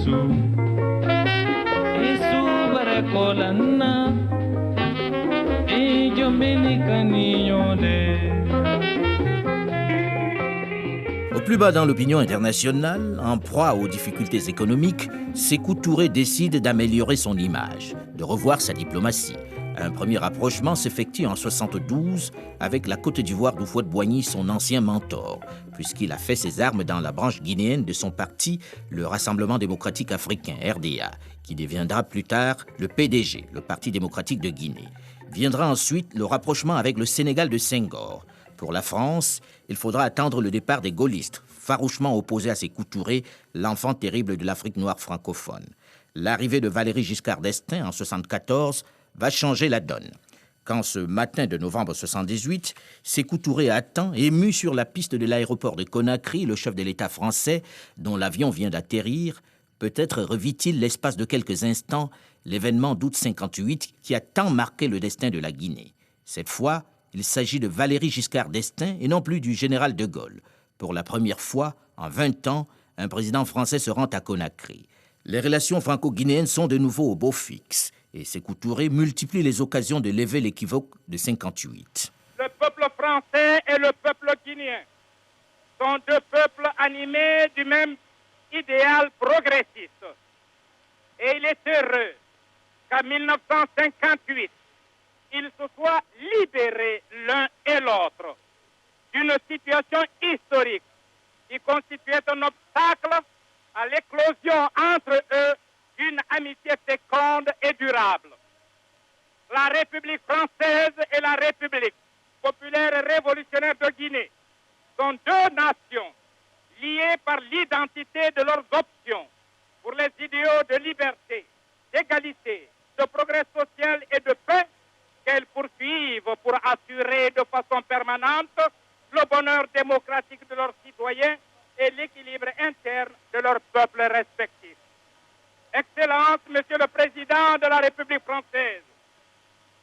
Au plus bas dans l'opinion internationale, en proie aux difficultés économiques, Sékou Touré décide d'améliorer son image, de revoir sa diplomatie. Un premier rapprochement s'effectue en 1972 avec la Côte d'Ivoire d'Houphouët-Boigny, son ancien mentor, puisqu'il a fait ses armes dans la branche guinéenne de son parti, le Rassemblement démocratique africain, RDA, qui deviendra plus tard le PDG, le Parti démocratique de Guinée. Viendra ensuite le rapprochement avec le Sénégal de Senghor. Pour la France, il faudra attendre le départ des gaullistes, farouchement opposés à Sékou Touré, l'enfant terrible de l'Afrique noire francophone. L'arrivée de Valéry Giscard d'Estaing en 1974 va changer la donne. Quand ce matin de novembre 1978, Sékou Touré attend, ému sur la piste de l'aéroport de Conakry, le chef de l'État français, dont l'avion vient d'atterrir, peut-être revit-il l'espace de quelques instants l'événement d'août 1958 qui a tant marqué le destin de la Guinée. Cette fois, il s'agit de Valéry Giscard d'Estaing et non plus du général de Gaulle. Pour la première fois, en 20 ans, un président français se rend à Conakry. Les relations franco-guinéennes sont de nouveau au beau fixe et Sékou Touré multiplie les occasions de lever l'équivoque de 1958. Le peuple français et le peuple guinéen sont deux peuples animés du même idéal progressiste. Et il est heureux qu'en 1958, ils se soient libérés l'un et l'autre d'une situation historique qui constituait un obstacle à l'éclosion entre eux d'une amitié féconde et durable. La République française et la République populaire révolutionnaire de Guinée sont deux nations liées par l'identité de leurs options pour les idéaux de liberté, d'égalité, de progrès social et de paix qu'elles poursuivent pour assurer de façon permanente le bonheur démocratique de leurs citoyens et l'équilibre interne de leurs peuples respectifs. Excellence, Monsieur le Président de la République française,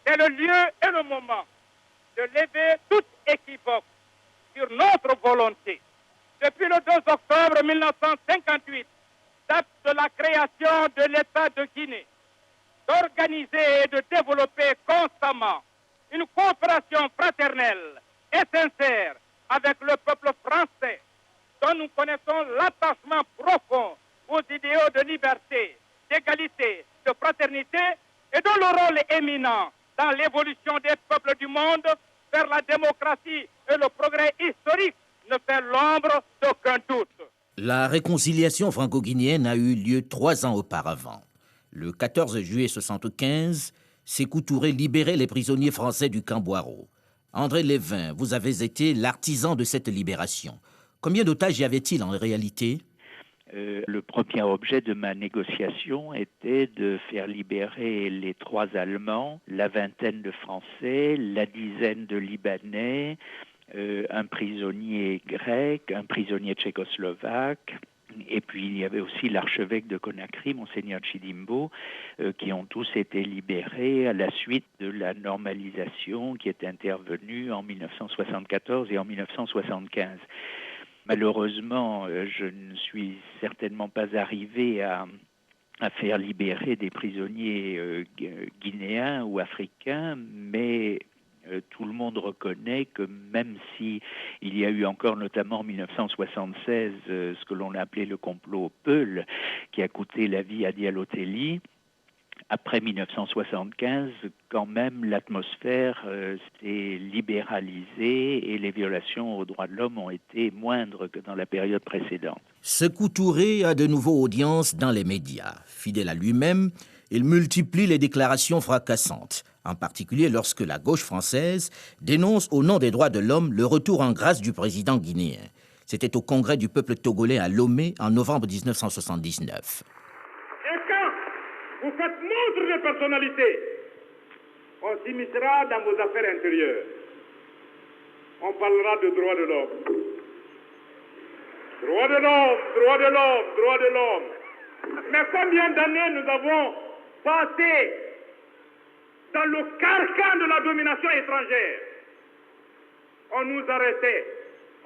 c'est le lieu et le moment de lever toute équivoque sur notre volonté. Depuis le 2 octobre 1958, date de la création de l'État de Guinée, d'organiser et de développer constamment une coopération fraternelle et sincère avec le peuple français, dont nous connaissons l'attachement profond aux idéaux de liberté, d'égalité, de fraternité et dont le rôle est éminent dans l'évolution des peuples du monde vers la démocratie et le progrès historique ne fait l'ombre d'aucun doute. La réconciliation franco-guinéenne a eu lieu 3 ans auparavant. Le 14 juillet 1975, Sékou Touré libérait les prisonniers français du camp Boiro. André Lévin, vous avez été l'artisan de cette libération. Combien d'otages y avait-il en réalité ? Le premier objet de ma négociation était de faire libérer les 3 Allemands, la 20aine de Français, la 10aine de Libanais, un prisonnier grec, un prisonnier tchécoslovaque, et puis il y avait aussi l'archevêque de Conakry, Monseigneur Chidimbo, qui ont tous été libérés à la suite de la normalisation qui est intervenue en 1974 et en 1975. Malheureusement, je ne suis certainement pas arrivé à faire libérer des prisonniers guinéens ou africains, mais tout le monde reconnaît que même si il y a eu encore notamment en 1976 ce que l'on a appelé le complot Peul, qui a coûté la vie à Diallo Telli, après 1975, quand même, l'atmosphère s'est libéralisée et les violations aux droits de l'homme ont été moindres que dans la période précédente. Sékou Touré a de nouveau audience dans les médias. Fidèle à lui-même, il multiplie les déclarations fracassantes, en particulier lorsque la gauche française dénonce au nom des droits de l'homme le retour en grâce du président guinéen. C'était au congrès du peuple togolais à Lomé en novembre 1979. Vous faites montre de personnalité. On s'immiscera dans vos affaires intérieures. On parlera de droits de l'homme. Droits de l'homme, droits de l'homme, droits de l'homme. Mais combien d'années nous avons passé dans le carcan de la domination étrangère? On nous arrêtait,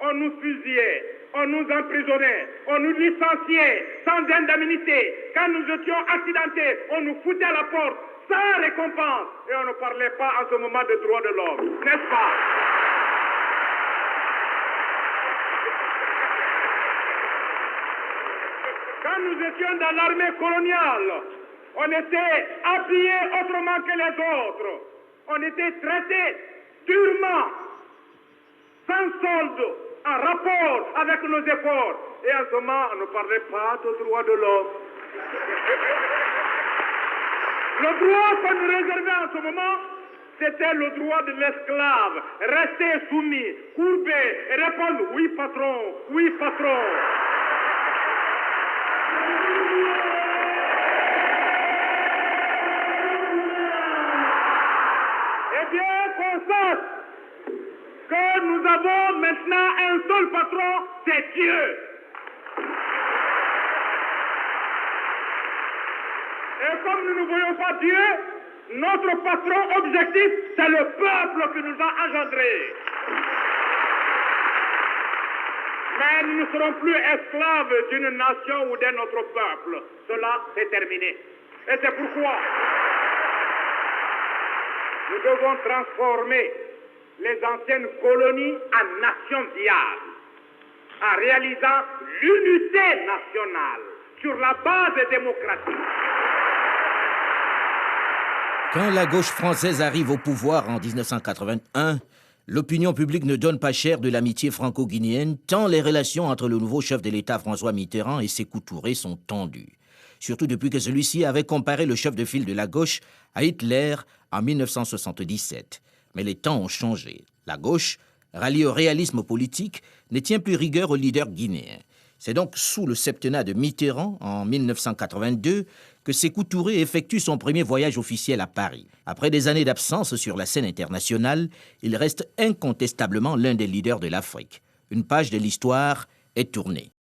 on nous fusillait, on nous emprisonnait, on nous licenciait, sans indemnité. Quand nous étions accidentés, on nous foutait à la porte sans récompense. Et on ne parlait pas en ce moment de droits de l'homme, n'est-ce pas? Quand nous étions dans l'armée coloniale, on était habillés autrement que les autres. On était traités durement, sans solde, en rapport avec nos efforts. Et en ce moment, on ne parlait pas de droits de l'homme. Le droit qu'on nous réservait en ce moment, c'était le droit de l'esclave. Rester soumis, courbé et répondre « oui patron, oui patron ». Eh bien, qu'on sache que nous avons maintenant un seul patron, c'est Dieu. Et comme nous ne voyons pas Dieu, notre patron objectif, c'est le peuple qui nous a engendrés. Mais nous ne serons plus esclaves d'une nation ou d'un autre peuple. Cela, c'est terminé. Et c'est pourquoi nous devons transformer les anciennes colonies en nations viables, en réalisant l'unité nationale sur la base démocratique. Quand la gauche française arrive au pouvoir en 1981, l'opinion publique ne donne pas cher de l'amitié franco-guinéenne, tant les relations entre le nouveau chef de l'État François Mitterrand et Sékou Touré sont tendues. Surtout depuis que celui-ci avait comparé le chef de file de la gauche à Hitler en 1977. Mais les temps ont changé. La gauche, ralliée au réalisme politique, ne tient plus rigueur aux leaders guinéens. C'est donc sous le septennat de Mitterrand, en 1982, que Sékou Touré effectue son premier voyage officiel à Paris. Après des années d'absence sur la scène internationale, il reste incontestablement l'un des leaders de l'Afrique. Une page de l'histoire est tournée.